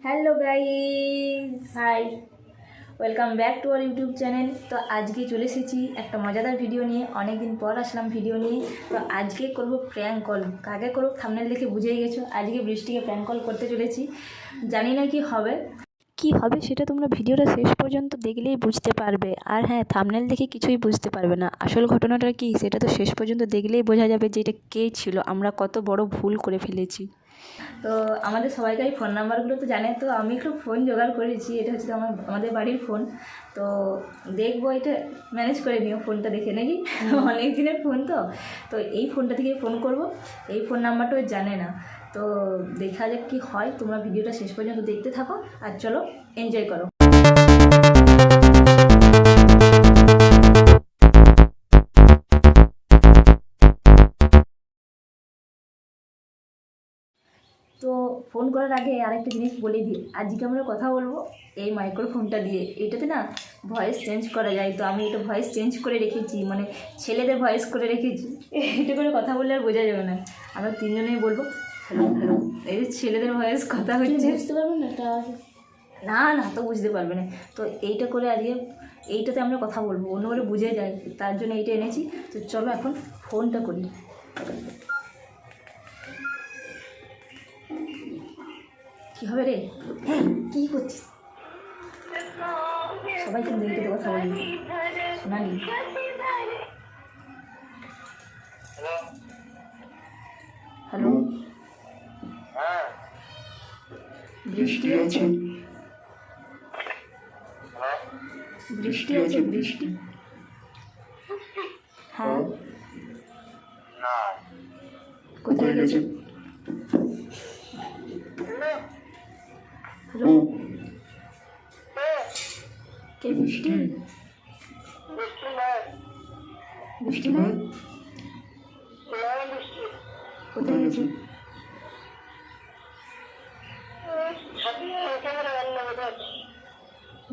Hello guys, hi, welcome back to our YouTube channel. তো আজকে চলে এসেছি একটা মজাদার ভিডিও নিয়ে। অনেকদিন পর আসলাম ভিডিও নিয়ে। তো আজকে করব প্র্যাঙ্ক কল। কাকে করব থাম্বনেল দেখে বুঝেই গেছো। আজকে বৃষ্টিকে প্র্যাঙ্ক কল করতে চলেছি। জানি না কি হবে সেটা তোমরা ভিডিওটা শেষ পর্যন্ত দেখলেই বুঝতে পারবে। আর হ্যাঁ, থাম্বনেল দেখে কিছুই বুঝতে পারবে না। আসল ঘটনাটা কি সেটা তো শেষ পর্যন্ত দেখলেই বোঝা যাবে যে এটা কে ছিল, আমরা কত বড় ভুল করে ফেলেছি। তো আমাদের সবাইকারই ফোন নাম্বারগুলো তো জানে। তো আমি একটু ফোন জোগাড় করেছি। এটা হচ্ছে আমাদের বাড়ির ফোন। তো দেখবো, এটা ম্যানেজ করে নিও ফোনটা দেখে নাকি। অনেক দিনের ফোন তো এই ফোনটা থেকে ফোন করব। এই ফোন নাম্বারটাও জানে না। তো দেখা যাক কী হয়। তোমরা ভিডিওটা শেষ পর্যন্ত দেখতে থাকো আর চলো এনজয় করো। তো ফোন করার আগে আরেকটা জিনিস বলে দিই, আজকে আমরা কথা বলবো এই মাইক্রোফোনটা দিয়ে। এটাতে না ভয়েস চেঞ্জ করা যায়। তো আমি এটা ভয়েস চেঞ্জ করে রেখেছি, মানে ছেলেদের ভয়েস করে রেখেছি। এটা করে কথা বললে আর বোঝা যাবে না। আমরা তিনজনেই বলবো হ্যালো হ্যালো। এই যে ছেলেদের ভয়েস কথা হচ্ছে, বুঝতে পারবে না? না না, তো বুঝতে পারবে না। তো এইটা করে আজকে এইটাতে আমরা কথা বলবো, অন্য করে বুঝে যায়, তার জন্য এইটা এনেছি। তো চলো এখন ফোনটা করি। কী হবে রে? হ্যাঁ, কী করছিস? সবাই কিন্তু এইটাতে কথা বলি, শোনালি? হ্যালো, বৃষ্টি আছে? বৃষ্টি আছে? বৃষ্টি? হ্যাঁ। কোথায় গেছে? হ্যালো, কে? বৃষ্টি? বৃষ্টি নয়? কোথায় গেছে?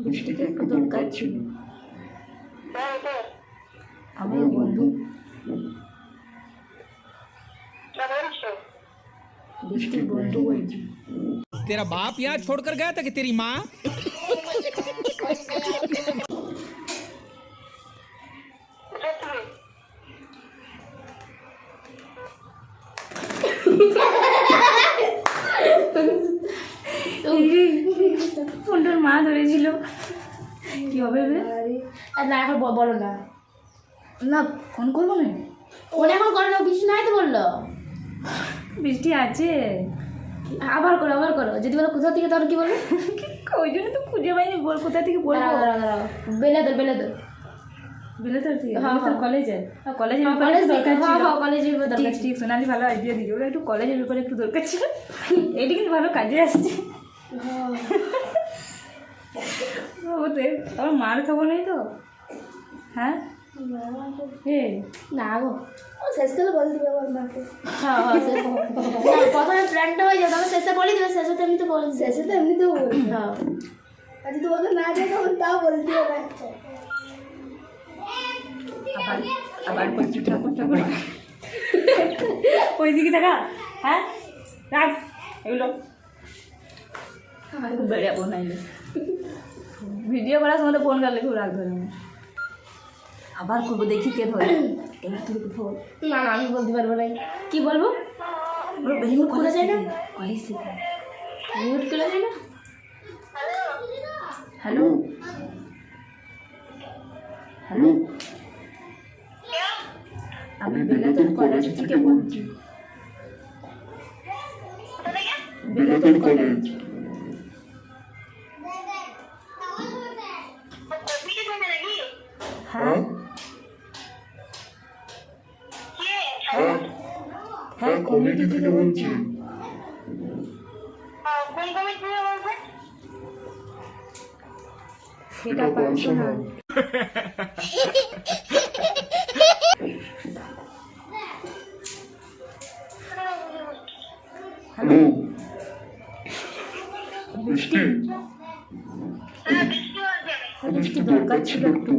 বৃষ্টিকে একটু দরকার ছিল। আমার বন্ধু বৃষ্টির বন্ধু বলছি। तेरा बाप यहाँ छोड़कर गया था कि तेरी माँ? ফোনটার মা ধরেছিল। কি হবে না এখন বলো না, না ফোন করবো না। ফোন এখন করো না, বৃষ্টি নাই তো বললো। বৃষ্টি আছে, আবার করো যদি বলো কোথা থেকে, তখন কি বলবো? ওই জন্য তো খুঁজে পাইনি, বল কোথা থেকে বলবো। বেলে দো বিলেতার থেকে? হ্যাঁ, হ্যাঁ। কলেজে কলেজের হ্যাঁ, ব্যাপারে দরকার ছিল। কলেজের দরকার ছিল। ঠিক সোনালি ভালো আইডিয়া দিল। ওরা একটু কলেজের ব্যাপারে একটু দরকার ছিল। এইটা কিন্তু ভালো কাজে আসছে। ওতে আমার মার খাবো নাই তো? হ্যাঁ না গো, শেষ করে বলে দিবে আমার মাকে। হ্যাঁ প্রথমে প্ল্যানটা হয়ে যাবে, তবে শেষে বলে দিবে। শেষে তো এমনিতে বলে দিবে। শেষে তো এমনিতেও বলবে। হ্যাঁ, আর যদি তোমাকে না যায় তখন তাও বলে দিবে না। আবার আবার করছি ঠাকুর ঠাকুর। ওই দিকে থাকা। হ্যাঁ রাখ এগুলো, খুব বেড়াবো নাইলে। ভিডিও করার সময় তো ফোন করলে খুব রাগ ধরে। আবার করবো, দেখি কে ধরে। না আমি বলতে পারবো না। কি বলবো? মিউট খোলা যায় না? কলেজ থেকে। মিউট খোলা যায় না? হ্যালো হ্যালো, আমি বেলাতন কলেজ থেকে বলছি। বেলাতন কলেজ। হ্যাঁ হ্যাঁ হ্যাঁ, কমিটি থেকে বলছি। সেটা পারছো না। হ্যালো, বৃষ্টি? বৃষ্টি দরকার ছিল একটু।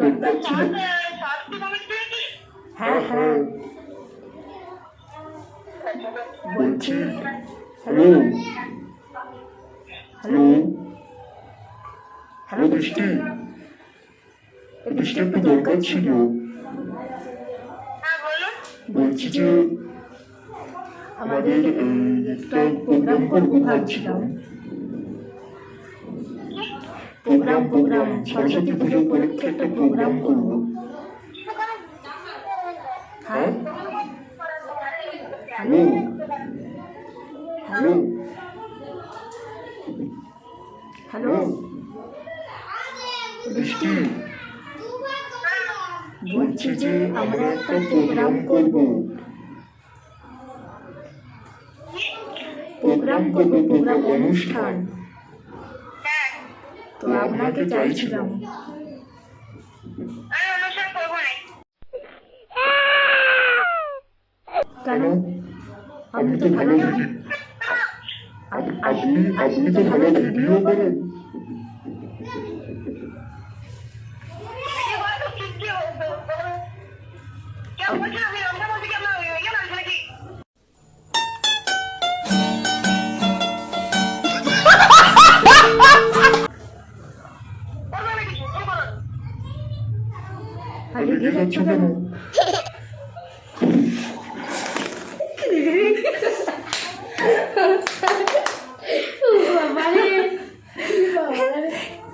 দরকার ছিল। হ্যাঁ হ্যাঁ বলছি হ্যালো হ্যালো হ্যালো বৃষ্টি বৃষ্টি একটু দরকার ছিল। বলছি যে আমাদের একটা প্রোগ্রাম করবো ভাবছিলাম। প্রোগ্রাম সরস্বতী পুজো উপলক্ষে একটা প্রোগ্রাম করবো। হ্যাঁ হ্যালো হ্যালো হ্যালো বৃষ্টি বলছি যে আমরা একটা প্রোগ্রাম করবো। প্রোগ্রাম অনুষ্ঠান। তো আপনাকে চাইছিলাম। কেন? আপনি তো ভালো আপনি তো ভালো ভিডিও করেন। রেগে যাচ্ছ কেন?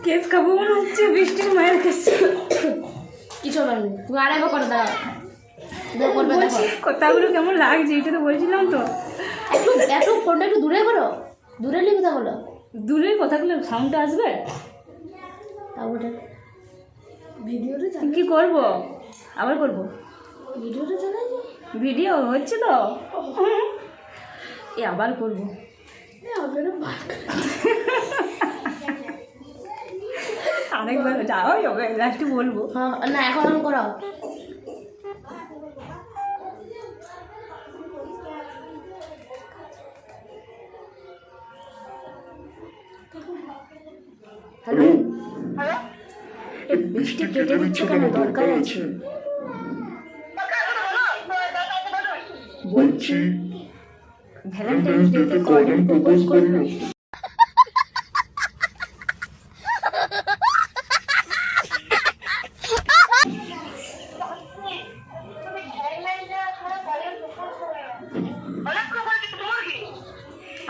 কেস খাবো মনে হচ্ছে, বৃষ্টির মায়ের কেস। কিছু হবে না, তুমি আরেকবার করে দাও। করবে দেখো কথাগুলো কেমন লাগছে, এটা তো বলছিলাম তো। একটু ফোনটা একটু দূরে করো, দূরে নিয়ে কথা বলো। দূরের কথাগুলো সাউন্ডটা আসবে। তাও ওটা ভিডিওটা কি করব, আবার করব। ভিডিওটা চালাই যে ভিডিও হচ্ছে তো, আবার করব। আপনারা আরেকবার যাওয়াই হবে, লাস্টে বলবো। হ্যাঁ না এখন আমি করাও। হ্যালো বৃষ্টি কেটে দিচ্ছ কেন? দরকার আছে। বলছি ভ্যালেন্টাইন্স ডেতে কর্ডেন প্রপোজ করলো।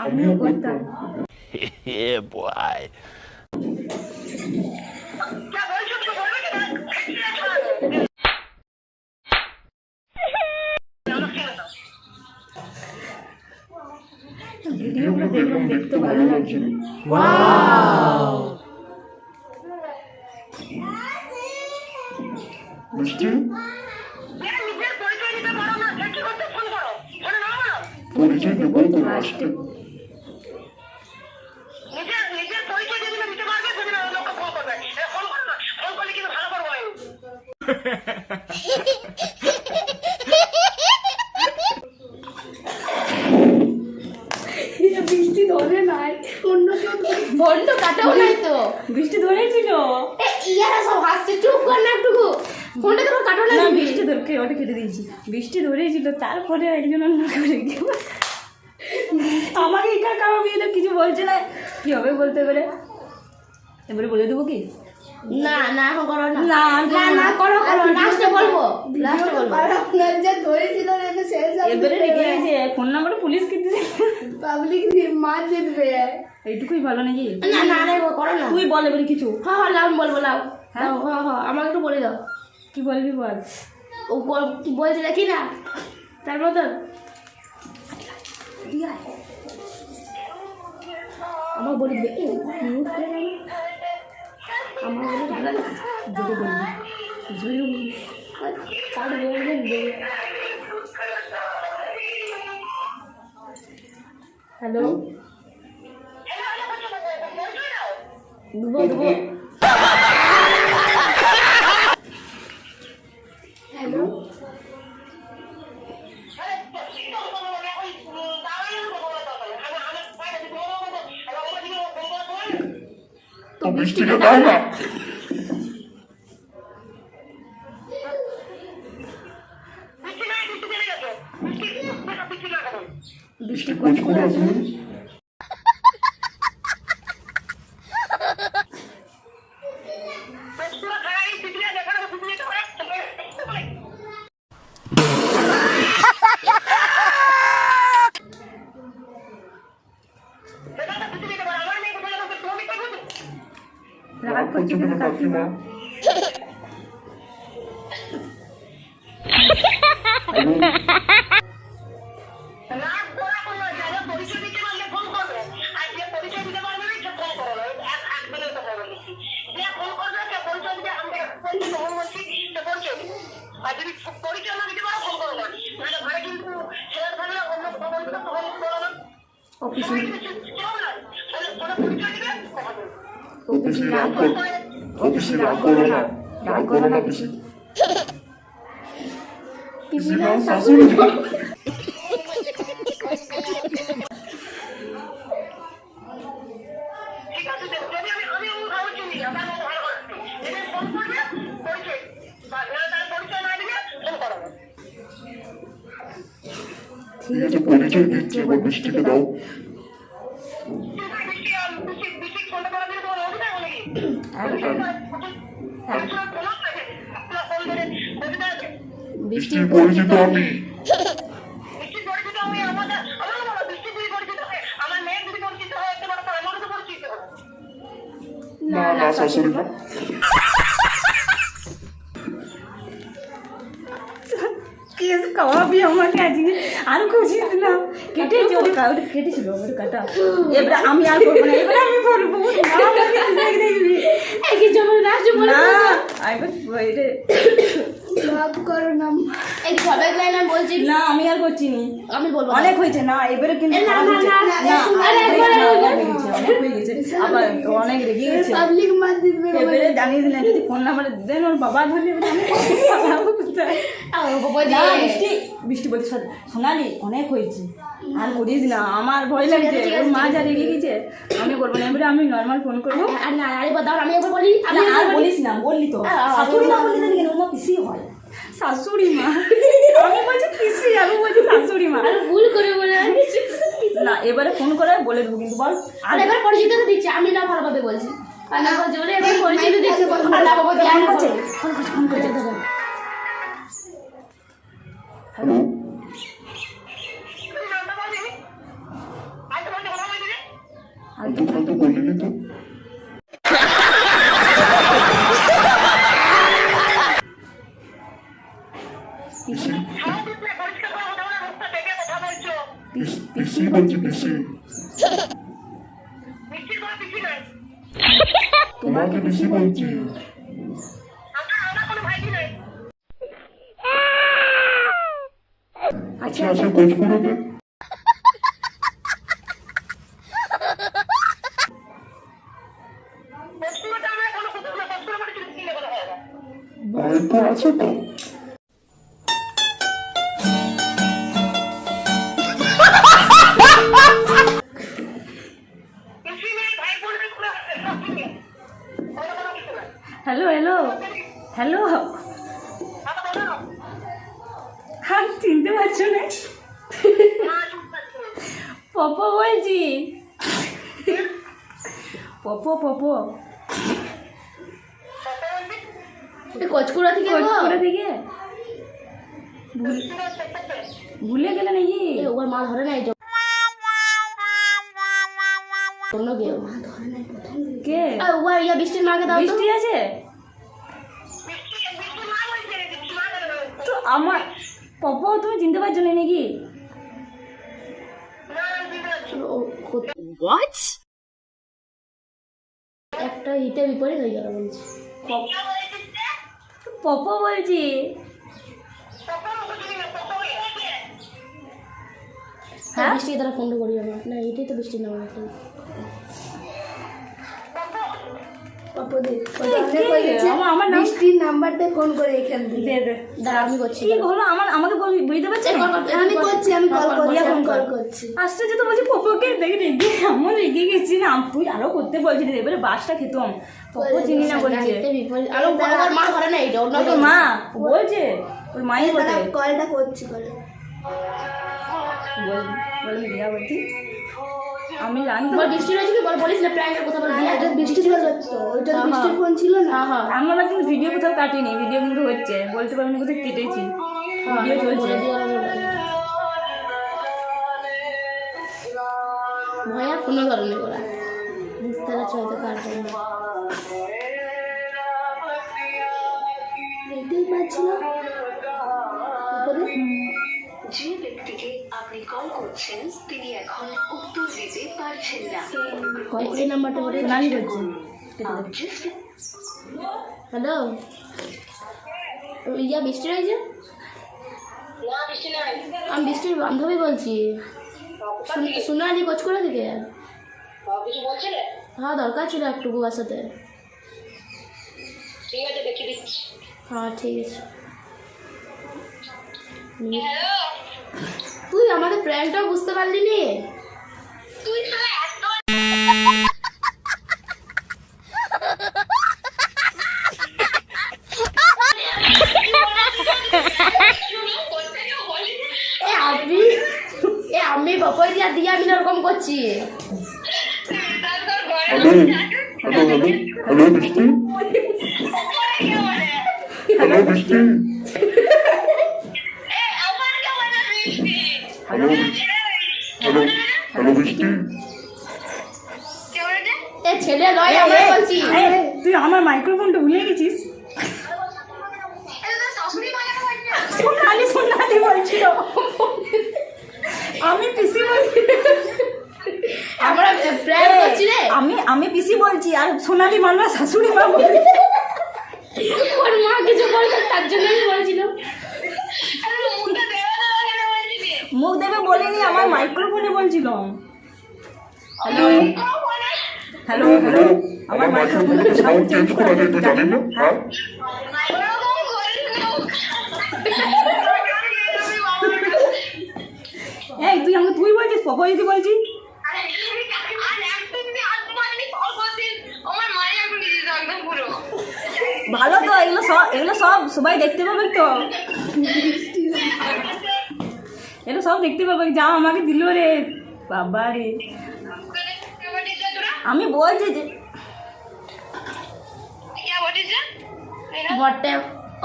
আমিও করতাম। Yeah, boy. ভিডিওগুলো দেখলাম, দেখতে ভালো লাগছে। বৃষ্টি পরিচয় দেবো তো লাস্টে। বৃষ্টি ধরে নাই, অন্য কেউ ফোন তো কাটাও নাই তো। বৃষ্টি ধরেছিল। ইয়ারা সব হাসছে, চুপ কর না একটু। ফোনটা তো কাটাও নাই। না বৃষ্টি ধরকে ওটা কেটে দিয়েছি। বৃষ্টি ধরেছিল, তারপরে একজন অন্য করে গেল। আমাকে একা খাওয়াবি, তো কিছু বলছে না, কি হবে বলতে পারে। এবারে বলে দেবো কি? না না এখন করো না। না, না না করো করো, লাস্টে বলবো, লাস্টে বলবো। আপনার যা ধরেছিল এটা শেষ এবারে রেগে আছে, ফোন নাম্বারটা পুলিশ কেটে দিয়েছে। পাবলিক মার জিতবে। এইটুকুই ভালো নাকি? না না আরে করো না। তুই বল এবারে কিছু। হ্যাঁ হ্যাঁ লাভ বলবো, লাভ। হ্যাঁ হ্যাঁ হ্যাঁ আমাকে একটু বলে দাও। কি বলবি বল। ও কি বলছে দেখি না তার মতন। আমার বলে দিবে আমার বলে ভালো লাগে। যদি বলবি যদি বলবি। আর বলবেন হ্যালো দুবো দুবো। হ্যালো তো বৃষ্টিকে দাও না। বৃষ্টি কোচ করে আছে। রাগ করছে কেন কাকিমা? অফিসে রাগ করো, অফিসে রাগ করো না, রাগ করো না পিসি। পিসি না শাশুড়ি মা। ঠিক আছে, পরিচয় দিচ্ছি, এবার বৃষ্টিকে দাও। বৃষ্টির পরিচিত আমি। না না শাশুড়ি মা। কেস খাওয়াবি আমাকে আজকে আর খুশিস না কেটেছে ওর কাউকে কেটেছিল ওর কাটা এবারে আমি আর বলবো না এবারে আমি বলবো দেখবি একই জন্য রাজু বলে না আইবার বাইরে রাগ করো না। এই সবাই লাইন আমি বলছি না আমি আর করছি নি আমি বলবো অনেক হয়েছে না এবারে কিন্তু না, খারাপ না, হয়েছে। না, না, না, আরে, অনেক একবার, হয়েছে, অনেক হয়ে গেছে আবার অনেক রেগে গেছে পাবলিক মার দিবে। এবারে জানিয়ে দিলেন যদি ফোন নাম্বার দেন ওর বাবা ধরলে এবারে আমি পালাবো কোথায়? না, বৃষ্টি বৃষ্টি বলতে সোনালি অনেক হয়েছে আর করিস না আমার ভয় লাগছে ওর মা যা রেগে গেছে আমি করবো না এবারে আমি নর্মাল ফোন করবো আর না আরেকবার দাও আমি একবার বলি না, আর বলিস না বললি তো শাশুড়ি মা বললি কেন ওর মা পিসি হয় শাশুড়ি মা আমি বলছি পিসি আমি বলছি শাশুড়ি মা আর ভুল করে বলে না এবারে ফোন করে বলে দেবো কিন্তু বল আর এবার পরিচিত দিচ্ছি আমি না ভালোভাবে বলছি আর না বলছি বলে এবার পরিচিত দিচ্ছি আর না বাবা জ্ঞান করছে ফোন করছে হ্যালো, আলতু ফালতু বলিনি তো? পিসি পিসি বলছি পিসি। তোমাকে পিসি বলছি। আচ্ছা আচ্ছা কোচ করে দে। ভাই তো আছে তো। হ্যালো হ্যালো হ্যালো হ্যাঁ চিনতে পারছো না পপো বলছি পপো পপো কোচকুড়া থেকে গো কোচপুরা থেকে ভুলে গেলে নাকি ওর মা ধরে নাই অন্য কেউ কে ও ইয়া বৃষ্টির মাকে দাও তো বৃষ্টি আছে তো আমার পপো তুমি চিনতে পারছো না নাকি একটা হিতে বিপরীত হয়ে গেল বলছি পপো বলছি হ্যাঁ বৃষ্টি দ্বারা ফোন করি আমার না এটাই তো বৃষ্টির নাম আছে আমার নাম বৃষ্টির নাম্বারটা ফোন করে এখান থেকে দে দে দাঁড়া আমি করছি কি হলো আমাকে বুঝতে পারছি আমি করছি আমি কল করছি ফোন আমি কর। কল করছি আশ্চর্য তো বলছি পপোকে দেখে রেগে আমার রেগে গেছি না তুই আরো করতে বলছিস এবারে বাসটা খেতাম পপো চিনি না বলছে হিতে বিপরীত আর ওর মা ধরে না এটা অন্য ওর মা বলছে ওর মাই বলছে কলটা করছি কল বল রিয়া বলছি আমি জানি তো বল বৃষ্টি হয়েছে কি বল, বলিস না প্র্যাঙ্কের কথা বল। হ্যাঁ, এটা বৃষ্টির ফোন তো, ওইটা বৃষ্টির ফোন ছিল না। হ্যাঁ হ্যাঁ আমরা কিন্তু ভিডিও কোথাও কাটিনি, ভিডিও কিন্তু হচ্ছে, বলতে পারবো না কোথাও কেটেছি, ভিডিও চলছে। ভয়া কোনো ধরনের করা বুঝতে পারছো হয়তো কার জন্য। এইটাই পাচ্ছিল যে ব্যক্তিকে আপনি কল করছেন তিনি এখন উত্তর দিতে পারছেন না। এই নাম্বারটা বলে সোনালি বলছি। হ্যালো ইয়া বৃষ্টি রয়েছে? আমি বৃষ্টির বান্ধবী বলছি। সোনালি কোচ করে দিকে হ্যাঁ দরকার ছিল একটু বুবার সাথে। হ্যাঁ ঠিক আছে। তুই আমাদের প্র্যাঙ্কটাও বুঝতে পারলি নি? আমি বাপাই দিয়া দিয়ে আমি এরকম করছি। हेलो मिस्टी हेलो मिस्टी हेलो हेलो हेलो मिस्टी এ ছেলে নয় আমি বলছি। তুই আমার মাইক্রোফোনটা ভুলে গেছিস। সোনালি সোনালি বলছিল, আমি পিসি বলছি। আমরা প্র্যাঙ্ক করছি রে। আমি পিসি বলছি আর সোনালি মানবা শাশুড়ি মা বলছে। ওর মা কিছু বলতো তার জন্য আমি বলছিলাম। মুখ দেবে বলিনি, আমার মাইক্রোফোনে বলছিলাম। হ্যালো হ্যালো হ্যালো আমার মাইক্রোফোনে সাউন্ড চেঞ্জ করে দিতে জানেন না? হ্যাঁ এই তুই আমাকে তুই বলছিস, পপা দিদি বলছিস। ভালো তো, এগুলো সব সবাই দেখতে পাবে তো, এগুলো সব দেখতে পাবে। যা আমাকে দিল রে বাবা রে। আমি বলছি যে বটে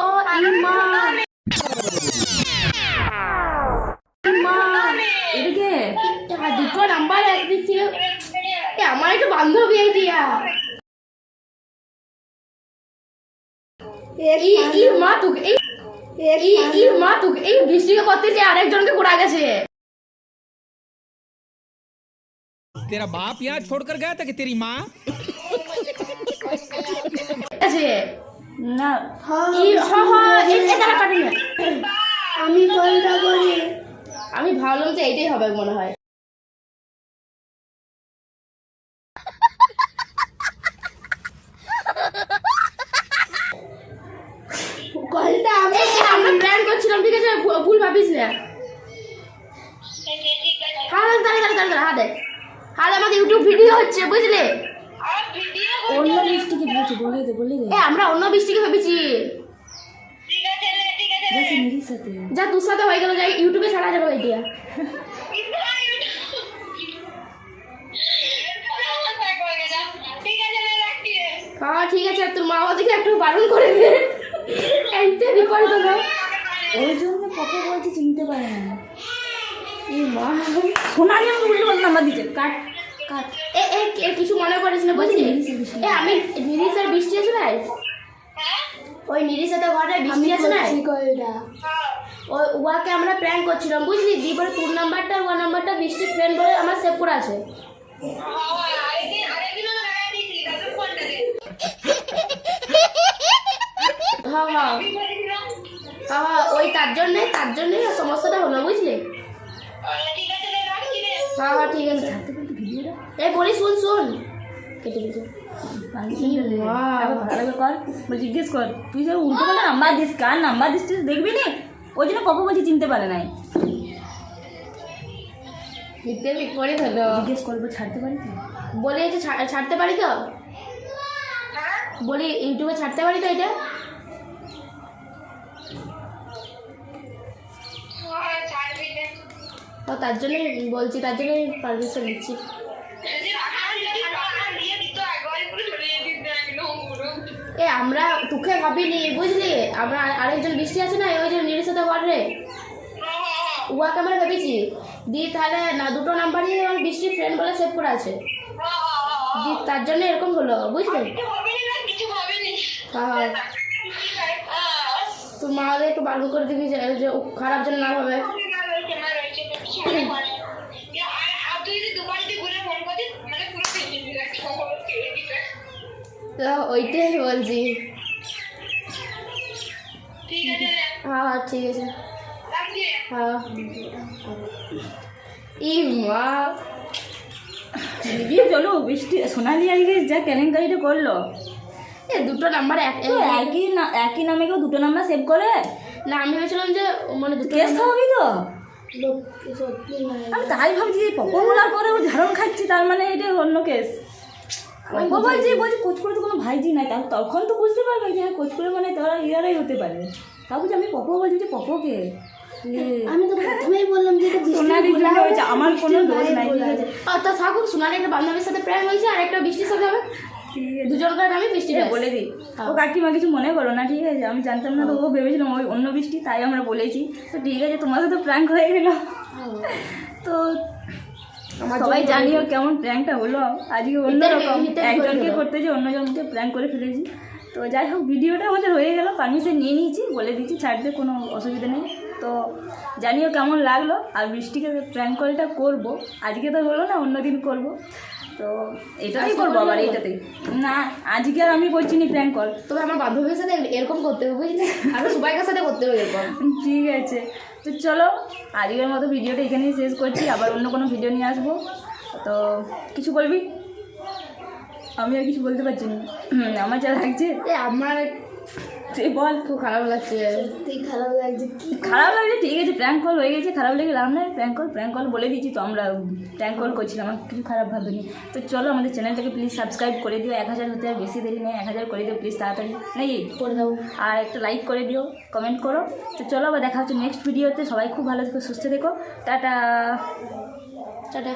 ও ইমা এদিকে দুটো নাম্বার একদিক থেকে আমার একটা বান্ধবী আইডিয়া। এই মা তোকে এই মা তোকে এই বৃষ্টিকে করতে যে আরেকজনকে ঘোরা গেছে। तेरा बाप यहाँ छोड़कर गया था कि तेरी माँ? না আমি কলটা করি। আমি ভাবলাম যে এইটাই হবে মনে হয়। কলটা আমি আমরা প্ল্যান করছিলাম, ঠিক আছে ভুল ভাবিস না। হ্যাঁ দাঁড়া দাঁড়া দাঁড়া হ্যাঁ দেখ হ্যাঁ আমাদের ইউটিউব ভিডিও হচ্ছে বুঝলে। অন্য বৃষ্টিকে বলছি, বলে দে বলে দে। আমরা অন্য বৃষ্টিকে ভেবেছি। বলছি নিরির সাথে যা তোর সাথে হয়ে গেল, যাই ইউটিউবে ছাড়া যাবে আইডিয়া। হ্যাঁ ঠিক আছে, তোর মা ওদিকে একটু বারণ করে দে, এইটা বিপরীত না। ওই জন্য পপা বলছি চিনতে পারে না। এই মা সোনালি আমি উল্টো বললাম নাম্বার দিচ্ছে। কাট কাট এ কিছু মনে করিস না বুঝলি। আমি নিরিশার বৃষ্টি আছে না, ওই নিরিশাতে ঘরে বৃষ্টি আছে না, কলটা ওয়াকে আমরা প্র্যাঙ্ক করছিলাম বুঝলি। দিয়ে পরে তোর নাম্বারটা ওয়ার নাম্বারটা বৃষ্টির ফ্রেন্ড বলে আমার সেভ করা আছে। হ্যাঁ হ্যাঁ হ্যাঁ ওই তার জন্যে সমস্যাটা হলো বুঝলি। হ্যাঁ হ্যাঁ ঠিক আছে। এই বলি শুন শুন কেটে দিচ্ছে। ভালো কর বলছি, জিজ্ঞেস কর তুই যে উল্টো করে number this, car number this তুই দেখবি না। ওই জন্য পপা বলছি চিনতে পারে নাই। বিপরীত হলো। জিজ্ঞেস করবো ছাড়তে পারি তো, বলি এই যে ছাড়তে পারি তো, বলি ইউটিউবে ছাড়তে পারি তো এটা। তো তার জন্যই বলছি, তার জন্যই পারমিশন দিচ্ছি। এ আমরা তোকে ভাবিনি বুঝলি, আমরা আরেকজন বৃষ্টি আছে না, ওই যে নীরের সাথে ঘর রে, উহাকে আমরা ভেবেছি দি, তাহলে না দুটো নাম্বারই আমার বৃষ্টির ফ্রেন্ড বলে সেভ করা আছে দি, তার জন্য এরকম হলো বুঝলি। হ্যাঁ তোর মা একটু বারণ করে দিবি যে ও খারাপ যেন না হবে। তো ওইটাই বলছি। হ্যাঁ ঠিক আছে। হ্যাঁ ই মা দিদি চলো, বৃষ্টি সোনালি আজকে যা কেলেঙ্কারিটা করলো। এ দুটো নাম্বার তো একই নামে কেউ দুটো নাম্বার সেভ করে? না আমি ভেবেছিলাম যে মানে দুটো কেস খাওয়াবি তো। লোক সত্যি নয়। আমি তাই ভাবছি যে পপো বলার পরে ও ঝাড়ন খাচ্ছি, তার মানে এটা অন্য কেস। পপো বলছি কোচ করে তো কোনো ভাইজি নাই, তাহলে তখন তো বুঝতে পারবে যে হ্যাঁ কোচ করে মানে তোরা ইয়ারাই হতে পারে। তা বলছি আমি পপো বলছি যে পপোকে আমি তো প্রথমেই বললাম যে এটা সোনালি জন্য হয়েছে, আমার কোনো দোষ নাই। ঠিক আছে তো থাকুক, সোনালি একটা বান্ধবীর সাথে প্র্যাঙ্ক হয়েছে আর একটা বৃষ্টির সাথে হবে, দুজনকার নামে বৃষ্টি বলে দিই। ও কাকিমা কিছু মনে করো না, ঠিক আছে? আমি জানতাম না তো, ও ভেবেছিলাম ওই অন্য বৃষ্টি, তাই আমরা বলেছি। তো ঠিক আছে, তোমার সাথে প্র্যাঙ্ক হয়ে গেল। তো সবাই জানিও কেমন প্র্যাঙ্কটা হলো আজকে। অন্যরকম একজনকে করতে যে অন্যজনকে প্র্যাঙ্ক করে ফেলেছি। তো যাই হোক, ভিডিওটা আমাদের হয়ে গেল, পারমিশন নিয়ে নিয়েছি, বলে দিচ্ছি ছাড়তে, কোনো অসুবিধা নেই। তো জানিও কেমন লাগলো। আর বৃষ্টিকে প্র্যাঙ্ক কলটা করবো, আজকে তো হলো না, অন্যদিন করব। তো এটাতেই করবো আবার, এইটাতেই না, আজকে আর আমি করছি নি প্র্যাঙ্ক কল। তবে আমার বান্ধবীর সাথে এরকম করতে হবে বুঝলি, আর সবাইকার সাথে করতে হবে এরকম। ঠিক আছে, তো চলো আজকের মতো ভিডিওটা এখানেই শেষ করছি, আবার অন্য কোনো ভিডিও নিয়ে আসবো। তো কিছু বলবি? আমি আর কিছু বলতে পারছি না, আমার যা লাগছে। আমার বল। খুব খারাপ লাগছে, সত্যি খারাপ লাগছে। কি খারাপ লাগছে, ঠিক আছে, প্র্যাঙ্ক কল হয়ে গেছে, খারাপ লেগে লাভ নাই। প্র্যাঙ্ক কল বলে দিচ্ছি তো, আমরা প্র্যাঙ্ক কল করছিলাম, আমার কিছু খারাপ ভাবিনি। তো চলো আমাদের চ্যানেলটাকে প্লিজ সাবস্ক্রাইব করে দিও, 1000 হতে আর বেশি দেরি নেই, 1000 করে দিও প্লিজ তাড়াতাড়ি, নাকি? করে দাও। আর একটা লাইক করে দিও, কমেন্ট করো। তো চলো আবার দেখা হচ্ছে নেক্সট ভিডিওতে। সবাই খুব ভালো থেকো, সুস্থ থেকো, টাটা। টাটা।